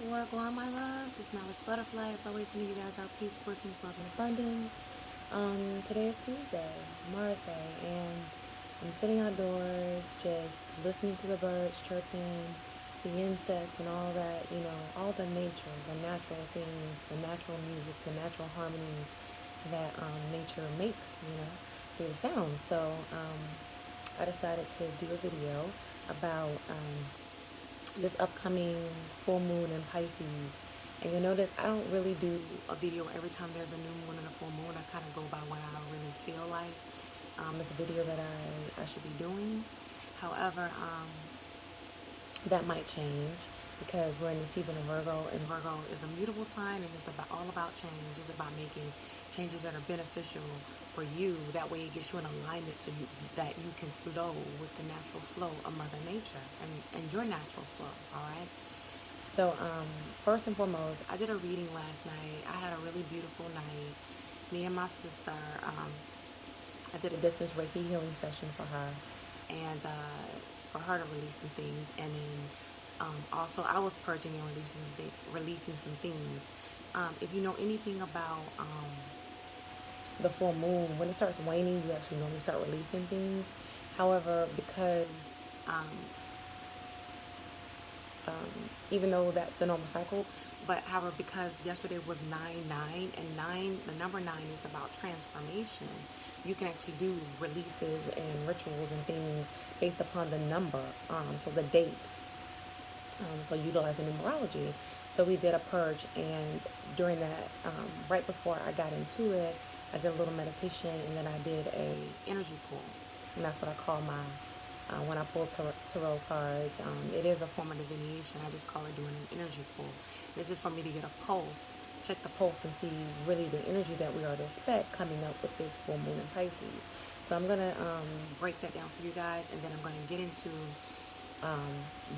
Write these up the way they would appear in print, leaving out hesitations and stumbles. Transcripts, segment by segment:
What going on, my loves? It's Knowledge Butterfly. It's always sending you guys out peace, blessings, love, and abundance. Today is Tuesday, Mars Day, and I'm sitting outdoors just listening to the birds chirping, the insects, and all that, all the nature, the natural things, the natural music, the natural harmonies that nature makes, through the sound. So I decided to do a video about this upcoming full moon in Pisces. And you'll notice I don't really do a video every time there's a new moon and a full moon. I kind of go by when I don't really feel like it's a video that I should be doing. However, that might change because we're in the season of Virgo, and Virgo is a mutable sign, and it's all about change. It's about making changes that are beneficial for you. That way it gets you in alignment so that you can flow with the natural flow of Mother Nature and your natural flow, all right? So first and foremost, I did a reading last night. I had a really beautiful night. Me and my sister, I did a distance Reiki healing session for her, and for her to release some things, and then also I was purging and releasing some things. If you know anything about the full moon, when it starts waning, you actually normally start releasing things. However, because even though that's the normal cycle, but however, because yesterday was 9/9, and the number 9 is about transformation, you can actually do releases and rituals and things based upon the number, so the date. So utilizing numerology. So we did a purge, and during that, right before I got into it, I did a little meditation, and then I did a energy pull, and that's what I call my when I pull tarot cards. It is a form of divination. I just call it doing an energy pull. This is for me to get a pulse, check the pulse, and see really the energy that we are to expect coming up with this full moon in Pisces. So I'm gonna break that down for you guys, and then I'm gonna get into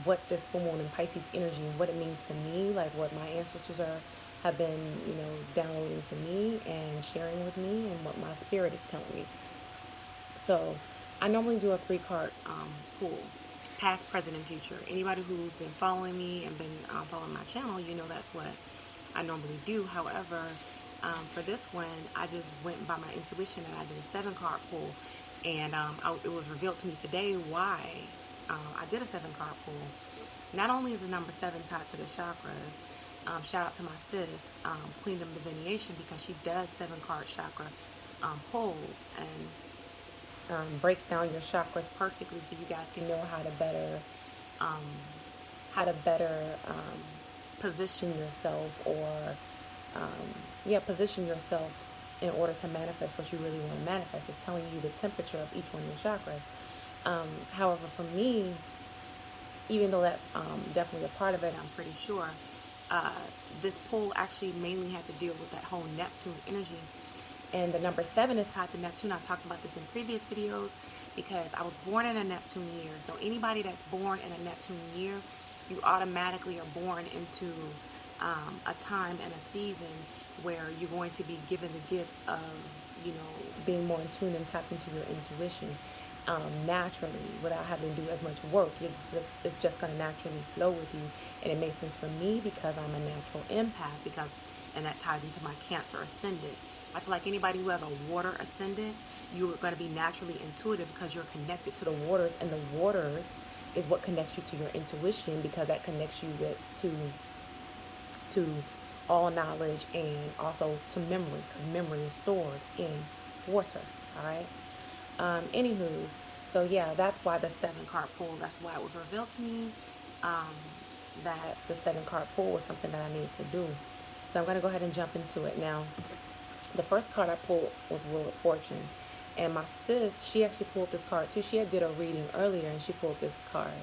what this full moon in Pisces energy, what it means to me, like what my ancestors have been, downloading to me and sharing with me, and what my spirit is telling me. So I normally do a 3-card pull, past, present, and future. Anybody who's been following me and been following my channel, that's what I normally do. However, for this one, I just went by my intuition, and I did a 7-card pull, and it was revealed to me today why I did a 7-card pull. Not only is the number 7 tied to the chakras, shout out to my sis, Queendom Divination, because she does 7-card chakra pulls, and breaks down your chakras perfectly, so you guys can know how to better position yourself, or position yourself in order to manifest what you really want to manifest. It's telling you the temperature of each one of your chakras. However, for me, even though that's definitely a part of it, I'm pretty sure, this pull actually mainly had to deal with that whole Neptune energy. And the number 7 is tied to Neptune. I talked about this in previous videos because I was born in a Neptune year. So anybody that's born in a Neptune year, you automatically are born into a time and a season where you're going to be given the gift of, being more in tune and tapped into your intuition naturally, without having to do as much work. It's just going to naturally flow with you. And it makes sense for me because I'm a natural empath, and that ties into my Cancer ascendant. I feel like anybody who has a water ascendant, you're going to be naturally intuitive because you're connected to the waters, and the waters is what connects you to your intuition, because that connects you to all knowledge, and also to memory, because memory is stored in water. All right. Anywho's, so yeah, that's why the 7-card pull. That's why it was revealed to me that the 7-card pull was something that I needed to do. So I'm going to go ahead and jump into it now. The first card I pulled was Wheel of Fortune, and my sis, she actually pulled this card too. She had did a reading earlier, and she pulled this card.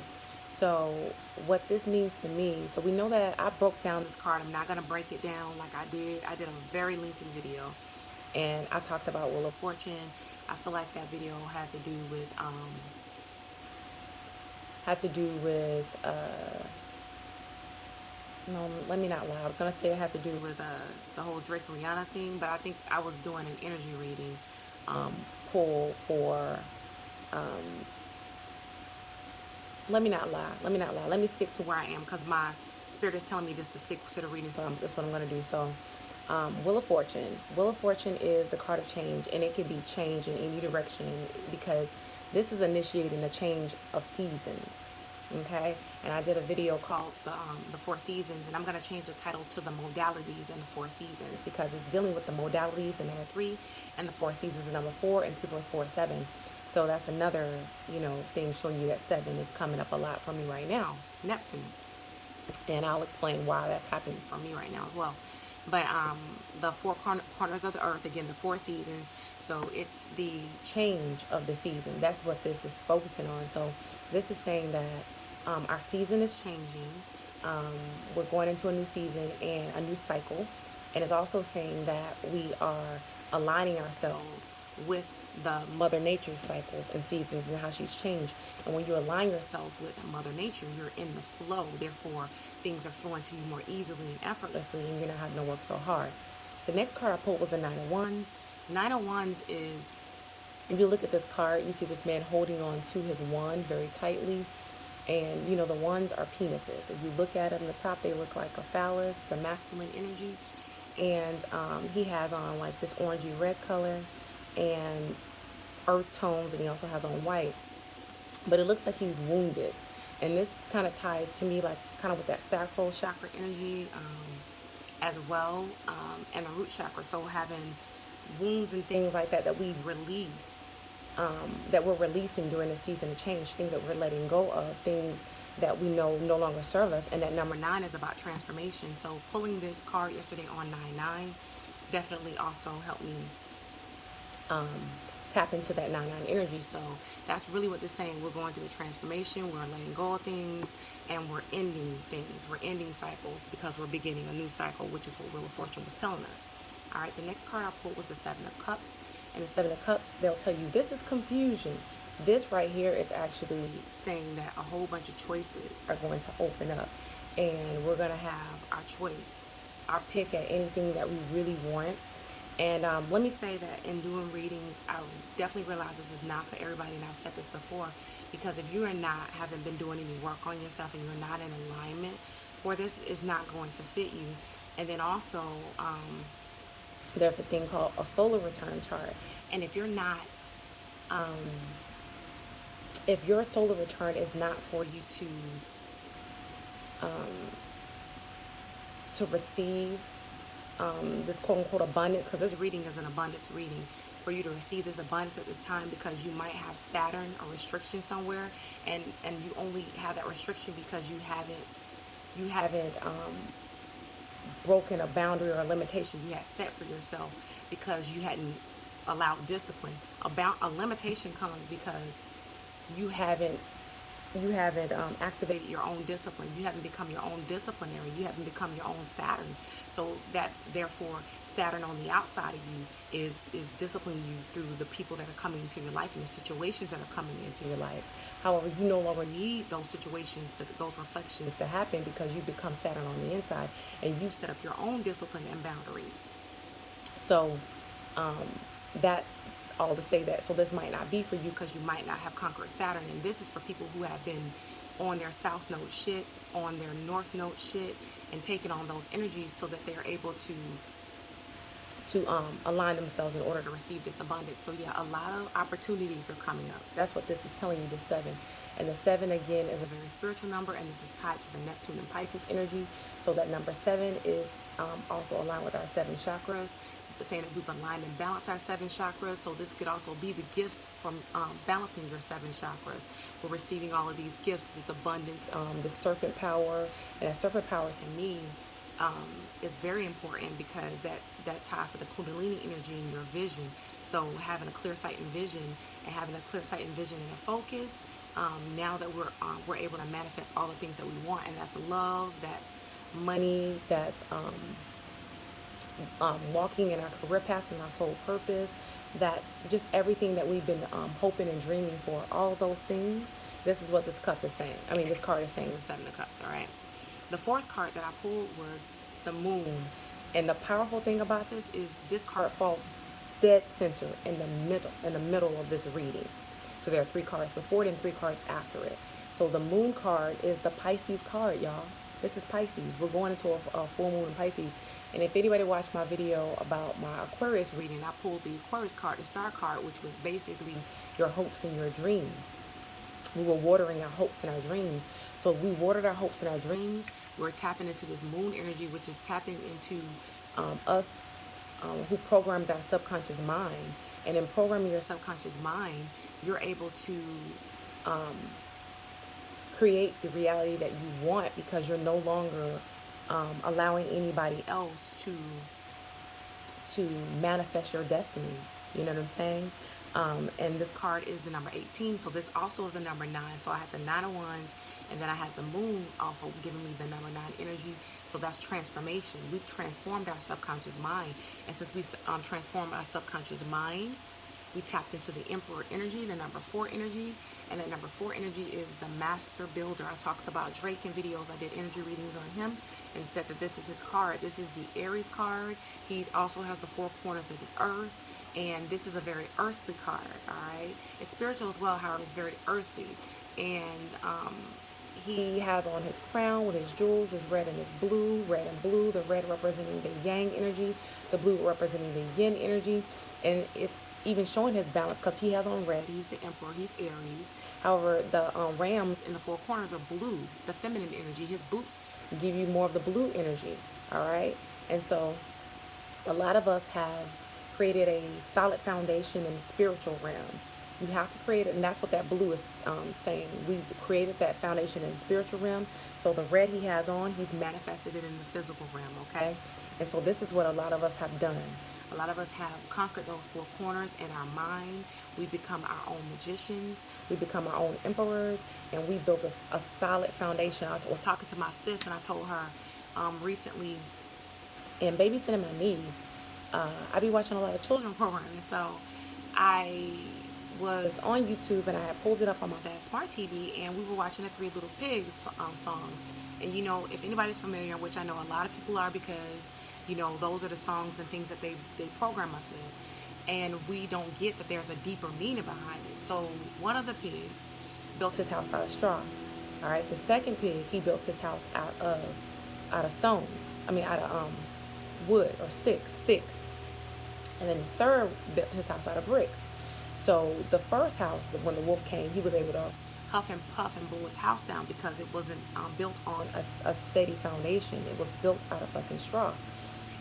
So what this means to me, so we know that I broke down this card. I'm not going to break it down like I did. I did a very lengthy video, and I talked about Wheel of Fortune. I feel like that video had to do with no, let me not lie. I was going to say it had to do with the whole Drake Rihanna thing, but I think I was doing an energy reading pull for, let me not lie. Let me stick to where I am, because my Spirit is telling me just to stick to the reading, so that's what I'm going to do. So, Wheel of Fortune. Wheel of Fortune is the card of change, and it can be change in any direction because this is initiating a change of seasons. Okay, and I did a video called the four seasons, and I'm going to change the title to the modalities and the four seasons because it's dealing with the modalities in number 3 and the four seasons in number 4, and 3 plus 4 is 7. So that's another, thing showing you that 7 is coming up a lot for me right now, Neptune. And I'll explain why that's happening for me right now as well. But the four corners of the earth, again, the four seasons. So it's the change of the season. That's what this is focusing on. So this is saying that our season is changing. We're going into a new season and a new cycle. And it's also saying that we are aligning ourselves with the Mother Nature cycles and seasons and how she's changed. And when you align yourselves with Mother Nature, you're in the flow. Therefore, things are flowing to you more easily and effortlessly, and you're not having to work so hard. The next card I pulled was the Nine of Wands. Nine of Wands is, if you look at this card, you see this man holding on to his wand very tightly. And, the wands are penises. If you look at it on the top, they look like a phallus, the masculine energy. And he has on like this orangey red color and earth tones, and he also has on white. But it looks like he's wounded. And this kind of ties to me like kind of with that sacral chakra energy as well, and the root chakra. So having wounds and things like that we release, that we're releasing during the season of change, things that we're letting go of, things that we know no longer serve us. And that number 9 is about transformation. So pulling this card yesterday on 9/9 definitely also helped me tap into that 9/9 energy. So that's really what they're saying. We're going through a transformation, we're letting go of things, and we're ending things. We're ending cycles because we're beginning a new cycle, which is what Wheel of Fortune was telling us. All right, the next card I pulled was the Seven of Cups. And the Seven of Cups, they'll tell you this is confusion. This right here is actually saying that a whole bunch of choices are going to open up, and we're going to have our choice, our pick at anything that we really want. And let me say that in doing readings, I definitely realize this is not for everybody, and I've said this before, because if you are not, haven't been doing any work on yourself, and you're not in alignment for this, is not going to fit you. And then also, there's a thing called a solar return chart. And if you're not, if your solar return is not for you to receive this quote unquote abundance, because this reading is an abundance reading, for you to receive this abundance at this time, because you might have Saturn or restriction somewhere, and you only have that restriction because you haven't broken a boundary or a limitation you had set for yourself, because you hadn't allowed discipline. A limitation comes because you haven't activated your own discipline. You haven't become your own disciplinary. You haven't become your own Saturn. So that, therefore, Saturn on the outside of you is disciplining you through the people that are coming into your life and the situations that are coming into your life. However, you no longer need those situations, those reflections to happen, because you become Saturn on the inside, and you've set up your own discipline and boundaries. So that's all to say that. So this might not be for you because you might not have conquered Saturn, and this is for people who have been on their south node shit, on their north node shit, and taking on those energies so that they're able to align themselves in order to receive this abundance. So yeah, a lot of opportunities are coming up. That's what this is telling you, the 7. And the 7 again is a very spiritual number, and this is tied to the Neptune and Pisces energy. So that number 7 is also aligned with our 7 chakras, saying that we've aligned and balanced our 7 chakras. So this could also be the gifts from balancing your 7 chakras. We're receiving all of these gifts, this abundance, this serpent power. And that serpent power to me is very important, because that ties to the Kundalini energy in your vision. So having a clear sight and vision, and having a clear sight and vision and a focus, now that we're able to manifest all the things that we want, and that's love, that's money, that's walking in our career paths and our soul purpose. That's just everything that we've been hoping and dreaming for. All those things. This is what this cup is saying. I mean, this card is saying, the 7 of Cups. All right. The fourth card that I pulled was the Moon, and the powerful thing about this is this card falls dead center in the middle of this reading. So there are 3 cards before it and 3 cards after it. So the Moon card is the Pisces card, y'all. This is Pisces. We're going into a full moon in Pisces. And if anybody watched my video about my Aquarius reading, I pulled the Aquarius card, the star card, which was basically your hopes and your dreams. We were watering our hopes and our dreams. So we watered our hopes and our dreams. We're tapping into this moon energy, which is tapping into us who programmed our subconscious mind. And in programming your subconscious mind, you're able to create the reality that you want, because you're no longer allowing anybody else to manifest your destiny. You know what I'm saying? And this card is the number 18, so this also is the number 9. So I had the 9 of Wands, and then I had the moon also giving me the number 9 energy. So that's transformation. We've transformed our subconscious mind, and since we transformed our subconscious mind, we tapped into the Emperor energy, the number 4 energy, and that number 4 energy is the master builder. I talked about Drake in videos. I did energy readings on him and said that this is his card. This is the Aries card. He also has the 4 corners of the earth, and this is a very earthly card, all right? It's spiritual as well, however, it's very earthly. And he has on his crown with his jewels, his red and his blue, red and blue, the red representing the yang energy, the blue representing the yin energy, and it's even showing his balance because he has on red. He's the Emperor, he's Aries. However, the rams in the 4 corners are blue, the feminine energy. His boots give you more of the blue energy, all right? And so a lot of us have created a solid foundation in the spiritual realm. You have to create it, and that's what that blue is saying. We created that foundation in the spiritual realm. So the red he has on, he's manifested it in the physical realm, okay? And so this is what a lot of us have done. A lot of us have conquered those 4 corners in our mind. We become our own magicians. We become our own emperors, and we built a solid foundation. I was talking to my sis, and I told her recently, in babysitting my niece, I be watching a lot of children programming. So I was on YouTube, and I had pulled it up on my dad's smart TV, and we were watching the Three Little Pigs song. And you know, if anybody's familiar, which I know a lot of people are, because you know, those are the songs and things that they program us with. And we don't get that there's a deeper meaning behind it. So one of the pigs built his house out of straw. All right. The second pig, he built his house out of stones. I mean, out of wood or sticks. And then the third built his house out of bricks. So the first house, when the wolf came, he was able to huff and puff and blow his house down because it wasn't built on a steady foundation. It was built out of fucking straw.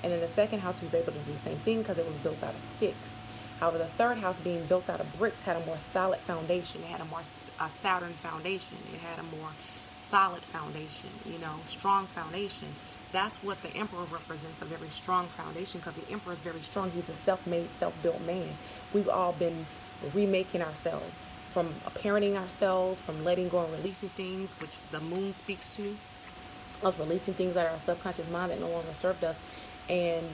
And in the second house, he was able to do the same thing because it was built out of sticks. However, the third house, being built out of bricks, had a more solid foundation. It had a more Saturn foundation. It had a more solid foundation, you know, strong foundation. That's what the Emperor represents, a very strong foundation, because the Emperor is very strong. He's a self-made, self-built man. We've all been remaking ourselves, from parenting ourselves, from letting go and releasing things, which the moon speaks to, us releasing things out of our subconscious mind that no longer served us. And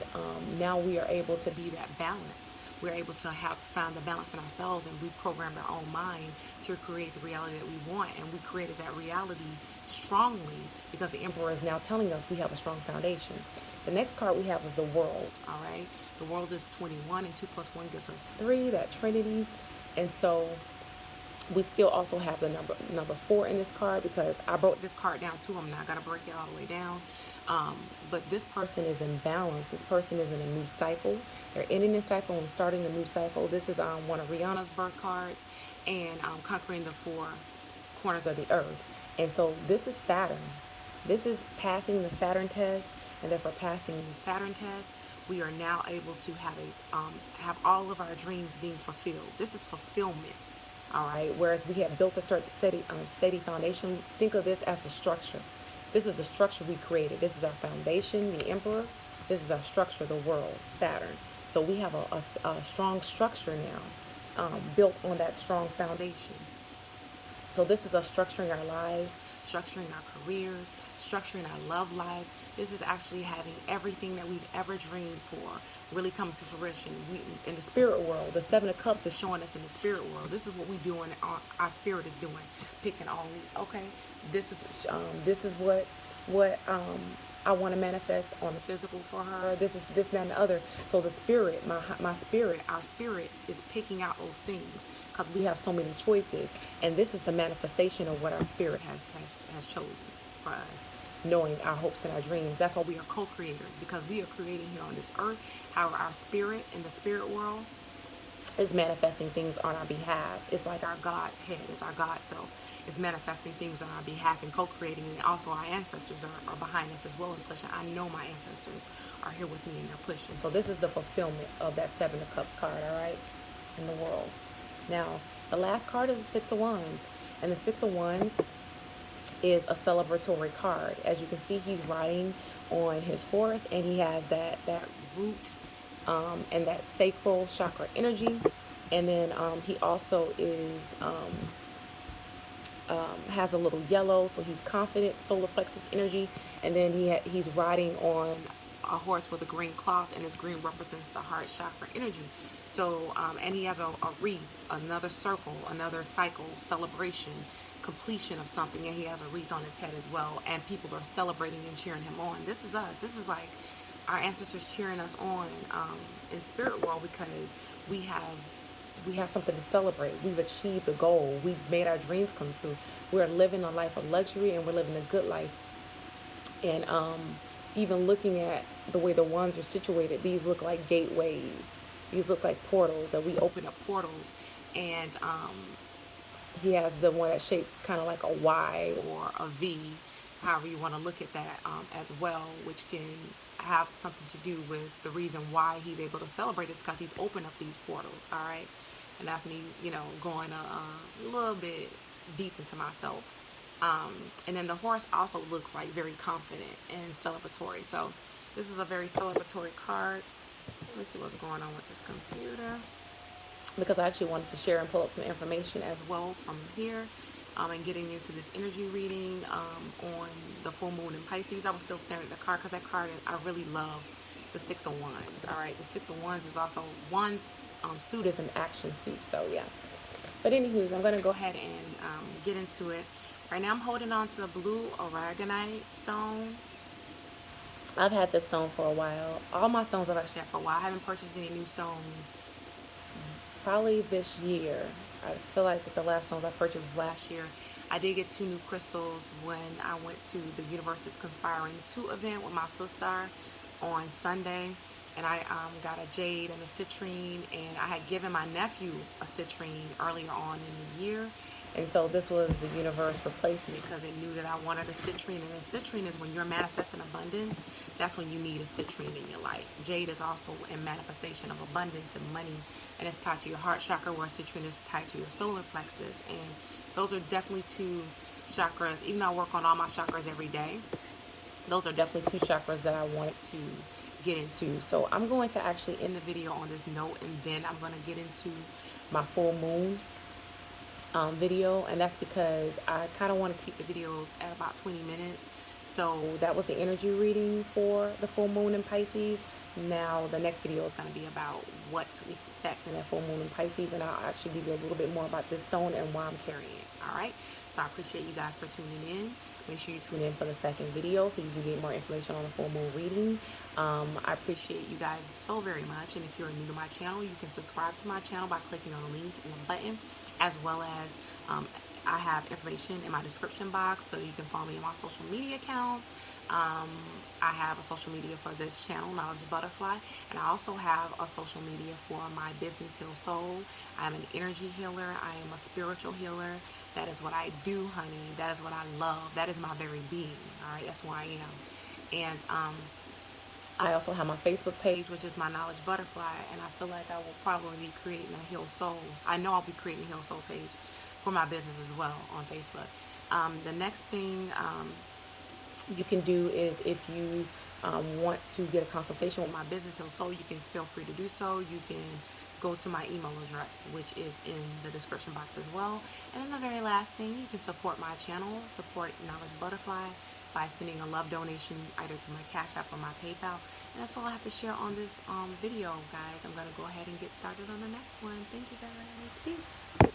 now we are able to be that balance. We're able to find the balance in ourselves, and we programmed our own mind to create the reality that we want. And we created that reality strongly because the Emperor is now telling us we have a strong foundation. The next card we have is the World, all right? The World is 21, and 2 plus 1 gives us 3, that Trinity. And so we still also have the number 4 in this card, because I broke this card down too. I'm not going to break it all the way down. But this person is in balance. This person is in a new cycle. They're ending this cycle and starting a new cycle. This is one of Rihanna's birth cards, and conquering the 4 corners of the earth. And so this is Saturn. This is passing the Saturn test, and therefore passing the Saturn test, we are now able to have all of our dreams being fulfilled. This is fulfillment, all right? Whereas we have built a steady foundation. Think of this as the structure. This is the structure we created. This is our foundation, the Emperor. This is our structure, the World, Saturn. So we have a strong structure now, built on that strong foundation. So this is us structuring our lives, structuring our careers, structuring our love life. This is actually having everything that we've ever dreamed for really come to fruition. In the spirit world, the 7 of Cups is showing us in the spirit world. This is what we doing. Our spirit is doing, picking all week. Okay, this is what I want to manifest on the physical for her. This, that, and the other. So the spirit, my spirit, our spirit is picking out those things because we have so many choices. And this is the manifestation of what our spirit has chosen for us. knowing our hopes and our dreams. That's why we are co-creators, because we are creating here on this earth. However, our spirit in the spirit world is manifesting things on our behalf. It's like our God head, it's our God self is manifesting things on our behalf and co-creating. And also our ancestors are behind us as well and pushing. I know my ancestors are here with me and they're pushing. So this is the fulfillment of that Seven of Cups card, all right, in the world. Now, the last card is the Six of Wands. And the Six of Wands is a celebratory card. As you can see, he's riding on his horse, and he has that root and that sacral chakra energy. And then he also is has a little yellow, so he's confident, solar plexus energy. And then he's riding on a horse with a green cloth, and his green represents the heart chakra energy. So and he has a wreath, another circle, another cycle, celebration, completion of something, and he has a wreath on his head as well, and people are celebrating and cheering him on. This is us. This is like our ancestors cheering us on in spirit world, because we have something to celebrate. We've achieved a goal. We've made our dreams come true. We're living a life of luxury, and we're living a good life. And even looking at the way the wands are situated, these look like gateways. These look like portals, that we open up portals. And he has the one that's shaped kind of like a Y or a V, however you want to look at that as well, which can have something to do with the reason why he's able to celebrate is because he's opened up these portals, all right? And that's me, going a little bit deep into myself. And then the horse also looks like very confident and celebratory. So this is a very celebratory card. Let me see what's going on with this computer, because I actually wanted to share and pull up some information as well from here, and getting into this energy reading on the full moon in Pisces. I was still staring at the card because that card, I really love the Six of Wands. All right, the Six of Wands is also one's suit is an action suit. So yeah. But anywho's, I'm going to go ahead and get into it. Right now, I'm holding on to the blue aragonite stone. I've had this stone for a while. All my stones I've actually had for a while. I haven't purchased any new stones probably this year. I feel like the last stones I purchased was last year. I did get 2 new crystals when I went to the Universe is Conspiring 2 event with my sister on Sunday. And I got a jade and a citrine, and I had given my nephew a citrine earlier on in the year. And so this was the universe replacing it, because it knew that I wanted a citrine. And a citrine is when you're manifesting abundance. That's when you need a citrine in your life. Jade is also a manifestation of abundance and money, and it's tied to your heart chakra, where citrine is tied to your solar plexus. And those are definitely 2 chakras. Even though I work on all my chakras every day, those are definitely 2 chakras that I wanted to get into. So I'm going to actually end the video on this note, and then I'm going to get into my full moon video. And that's because I kind of want to keep the videos at about 20 minutes. So that was the energy reading for the full moon in Pisces. Now the next video is going to be about what to expect in that full moon in Pisces, and I'll actually give you a little bit more about this stone and why I'm carrying it. All right, so I appreciate you guys for tuning in. Make sure you tune in for the second video so you can get more information on the full moon reading. I appreciate you guys so very much. And if you're new to my channel, you can subscribe to my channel by clicking on the link in the button, as well as I have information in my description box, so you can follow me on my social media accounts. I have a social media for this channel, Knowledge Butterfly, and I also have a social media for my business, Heal Soul. I am an energy healer. I am a spiritual healer. That is what I do, honey. That is what I love. That is my very being. All right, that's who I am. And I also have my Facebook page, which is my Knowledge Butterfly, and I feel like I will probably be creating a Heal Soul. I know I'll be creating a Heal Soul page for my business as well on Facebook. The next thing you can do is, if you want to get a consultation with my business, Heal Soul, you can feel free to do so. You can go to my email address, which is in the description box as well. And then the very last thing, you can support my channel, support Knowledge Butterfly, by sending a love donation either through my CashApp or my PayPal. And that's all I have to share on this video, guys. I'm going to go ahead and get started on the next one. Thank you, guys. Peace.